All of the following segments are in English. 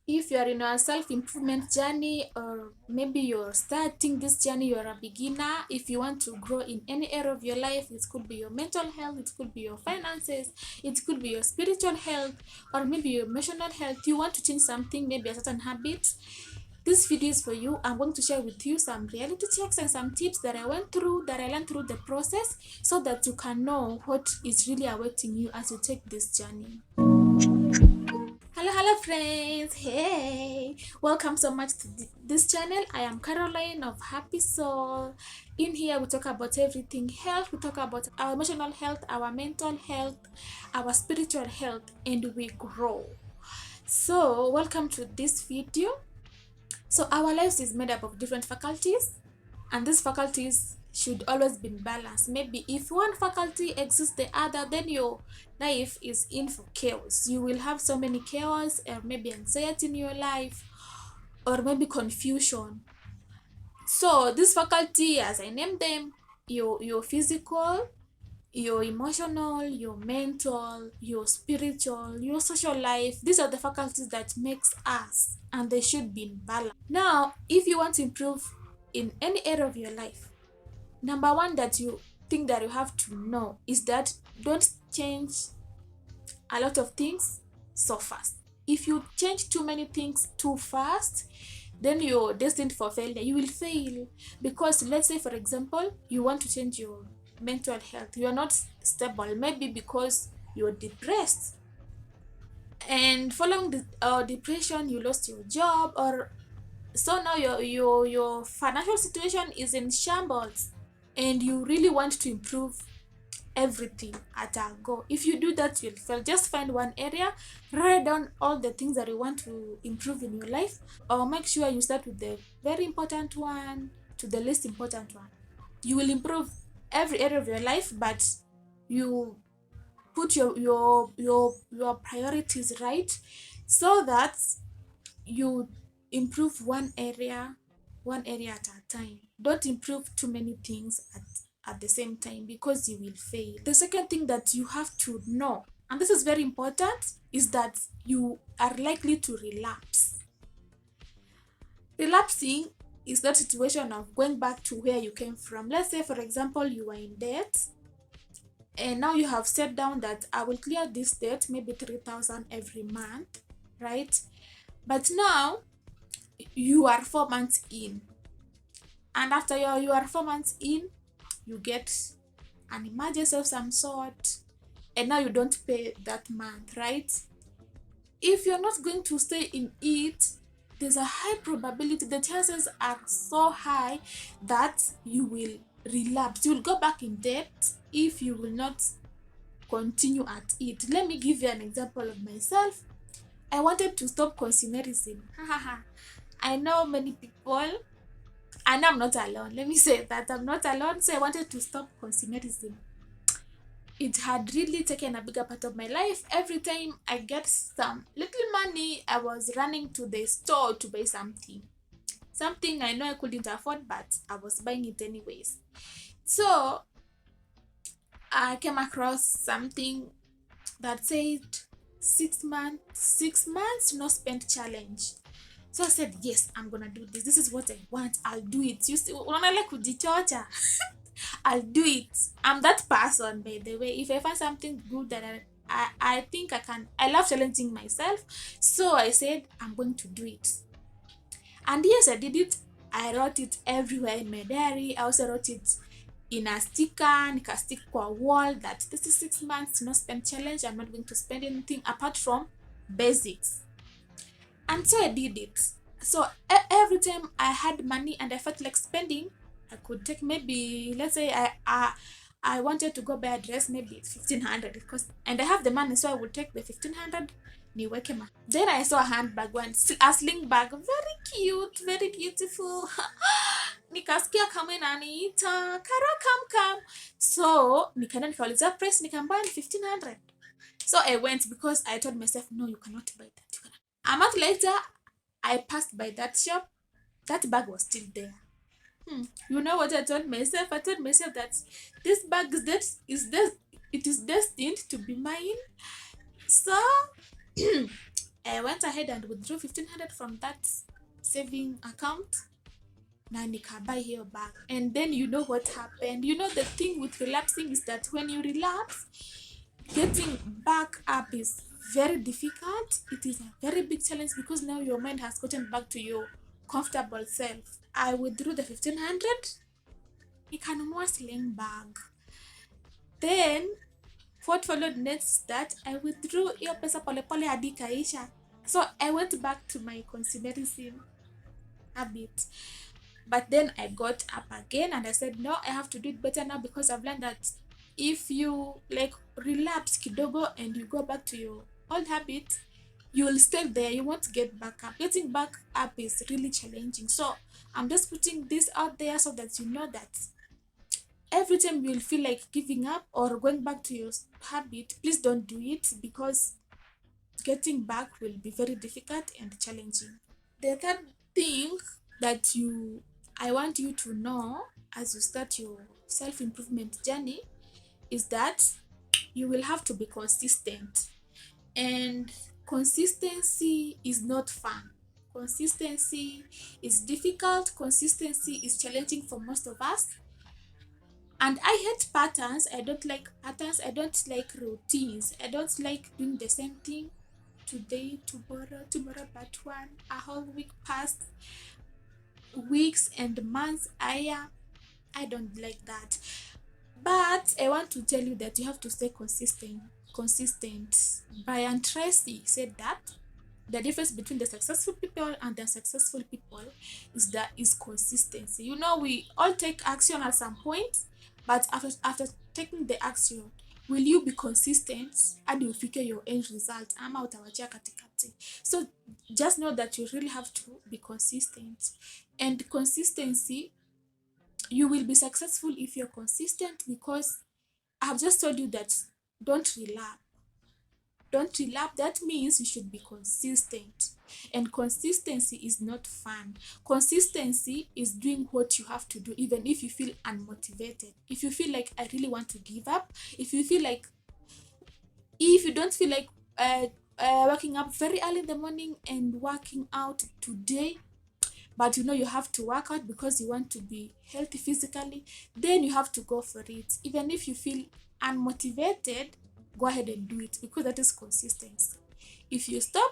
if you are in a self-improvement journey, or maybe you're starting this journey, you're a beginner. If you want to grow in any area of your life, it could be your mental health, it could be your finances, it could be your spiritual health, or maybe your emotional health. You want to change something, maybe a certain habit, this video is for you. I'm going to share with you some reality checks and some tips that I went through, that I learned through the process, so that you can know what is really awaiting you as you take this journey. Hello friends. Hey, welcome so much to this channel. I am Caroline of Happysoul. In here we talk about everything health. We talk about our emotional health, our mental health, our spiritual health, and we grow. So welcome to this video. So our lives is made up of different faculties, and these faculties should always be in balance. Maybe if one faculty exists the other, then your life is in for chaos. You will have so many chaos, or maybe anxiety in your life, or maybe confusion. So this faculty, as I named them, your physical, your emotional, your mental, your spiritual, your social life, these are the faculties that makes us, and they should be in balance. Now if you want to improve in any area of your life, number one that you think that you have to know is that don't change a lot of things so fast. If you change too many things too fast, then you're destined for failure. You will fail because, let's say for example, you want to change your mental health. You are not stable, maybe because you're depressed, and following the depression, you lost your job, or so now your financial situation is in shambles, and you really want to improve everything at a go. If you do that, you'll fail. Just find one area, write down all the things that you want to improve in your life, or make sure you start with the very important one to the least important one. You will improve every area of your life, but you put your priorities right, so that you improve one area at a time. Don't improve too many things at the same time, because you will fail. The second thing that you have to know, and this is very important, is that you are likely to relapse. Relapsing is that situation of going back to where you came from. Let's say for example, you are in debt, and now you have set down that I will clear this debt, maybe 3,000 every month, right? But now you are 4 months in, and after you are 4 months in, you get an emergency of some sort, and now you don't pay that month, right? If you're not going to stay in it, there's a high probability, the chances are so high that you will relapse. You will go back in debt if you will not continue at it. Let me give you an example of myself. I wanted to stop consumerism. I know many people, and I'm not alone. Let me say that I'm not alone. So I wanted to stop consumerism. It had really taken a bigger part of my life. Every time I get some little money, I was running to the store to buy something. Something I know I couldn't afford, but I was buying it anyways. So I came across something that said 6 months no spend challenge. So I said, yes, I'm gonna do this. This is what I want. I'll do it. You see, like kujichocha. I'll do it. I'm that person, by the way. If I find something good that I think I can, I love challenging myself. So I said, I'm going to do it. And yes, I did it. I wrote it everywhere in my diary. I also wrote it in a sticker, nika stick kwa wall, that this is 6 months no spend challenge. I'm not going to spend anything apart from basics. And so I did it. So every time I had money and I felt like spending, I could take, maybe, let's say I wanted to go buy a dress, maybe it's 1,500, because, and I have the money, so I would take the 1,500. Then I saw a handbag, a sling bag, very cute, very beautiful. Nikasikia kama inaniita, Kara, come. So nikaenda nikauliza price, nikambuy 1,500. So I went, because I told myself, no, you cannot buy that. A month later, I passed by that shop. That bag was still there. You know what I told myself? I told myself that this bag it is destined to be mine. So I went ahead and withdrew 1500 from that saving account na nikabuy hiyo bag. And then you know what happened. You know the thing with relapsing is that when you relapse, getting back up is very difficult. It is a very big challenge because now your mind has gotten back to your comfortable self. I withdrew the 1500, nikanunua sling bag. Then what followed next is that I withdrew hiyo pesa polepole hadi ikaisha. So I went back to my consumerism habit. But then I got up again and I said, no, I have to do it better now because I've learned that if you like relapse kidogo and you go back to your old habit, you will stay there. You won't get back up. Getting back up is really challenging. So I'm just putting this out there so that you know that every time you will feel like giving up or going back to your habit, please don't do it because getting back will be very difficult and challenging. The third thing that I want you to know as you start your self-improvement journey is that you will have to be consistent. And consistency is not fun. Consistency is difficult. Consistency is challenging for most of us. And I hate patterns. I don't like patterns. I don't like routines. I don't like doing the same thing today, tomorrow, but one, a whole week passed, weeks and months. I don't like that. But I want to tell you that you have to stay consistent. Brian Tracy said that the difference between the successful people and the unsuccessful people is consistency. You know, we all take action at some point, but after taking the action, will you be consistent hadi ufike your end result ama utawachia katikati? So just know that you really have to be consistent. And consistency, you will be successful if you're consistent, because I've just told you that don't relapse. Don't relapse. That means you should be consistent. And consistency is not fun. Consistency is doing what you have to do, even if you feel unmotivated. If you feel like I really want to give up, if you don't feel like waking up very early in the morning and working out today, but you know you have to work out because you want to be healthy physically, then you have to go for it. Even if you feel unmotivated, go ahead and do it, because that is consistency. If you stop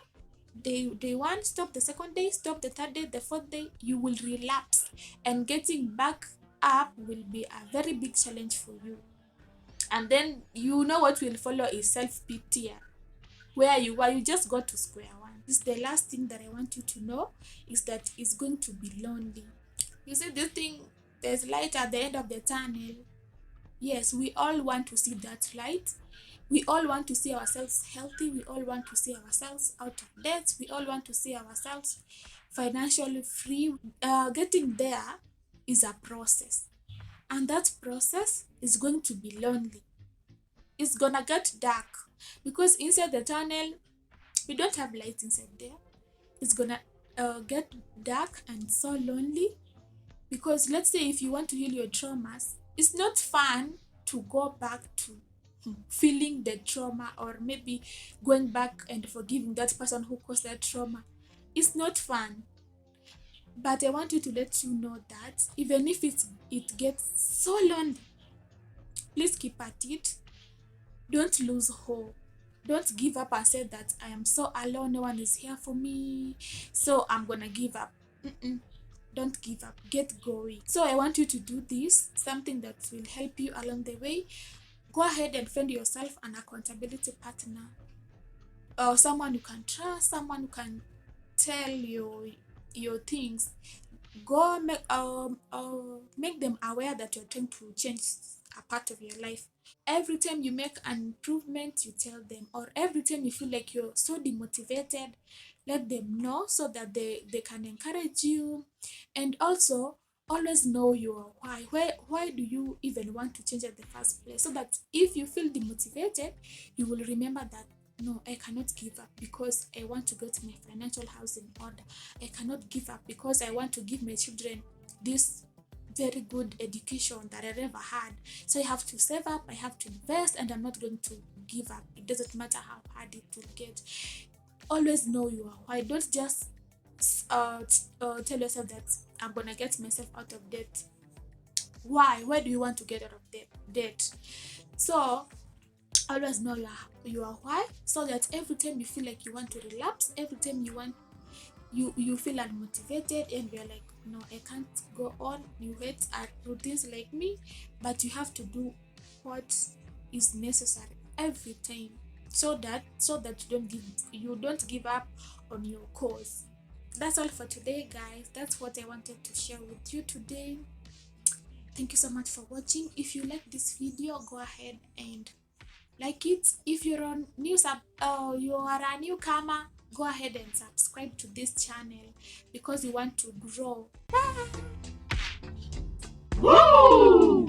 day one, stop the second day, stop the third day, the fourth day, you will relapse, and getting back up will be a very big challenge for you. And then you know what will follow is self-pity. Where you are, you just got to square one. This is the last thing that I want you to know, is that it's going to be lonely. You see this thing, there's light at the end of the tunnel. Yes, we all want to see that light. We all want to see ourselves healthy. We all want to see ourselves out of debt. We all want to see ourselves financially free. Getting there is a process, and that process is going to be lonely. It's gonna get dark because inside the tunnel we don't have lights inside there. It's gonna get dark and so lonely, because let's say if you want to heal your traumas, it's not fun to go back to feeling the trauma, or maybe going back and forgiving that person who caused that trauma. It's not fun. But I want you to let you know that even if it gets so lonely, please keep at it. Don't lose hope. Don't give up and say that I am so alone, no one is here for me, so I'm gonna give up. Don't give up. Get going. So I want you to do this, something that will help you along the way. Go ahead and find yourself an accountability partner, or someone you can trust, someone who can tell you your things. Go make them aware that you're trying to change a part of your life. Every time you make an improvement, you tell them, or every time you feel like you're so demotivated, let them know so that they can encourage you. And also always know your why. Why do you even want to change at the first place? So that if you feel demotivated, you will remember that no, I cannot give up because I want to get my financial house in order. I cannot give up because I want to give my children this very good education that I never had. So I have to save up, I have to invest, and I'm not going to give up. It doesn't matter how hard it will get. Always know your why. Don't just tell yourself that I'm gonna get myself out of debt. Why do you want to get out of debt? So always know your why, so that every time you feel like you want to relapse, every time you feel unmotivated and you're like, no, I can't go on, you hate routines like me, but you have to do what is necessary every time, so that you don't give up on your cause. That's all for today, guys. That's what I wanted to share with you today. Thank you so much for watching. If you like this video, go ahead and like it. If you're on you are a newcomer, go ahead and subscribe to this channel because we want to grow. Woo!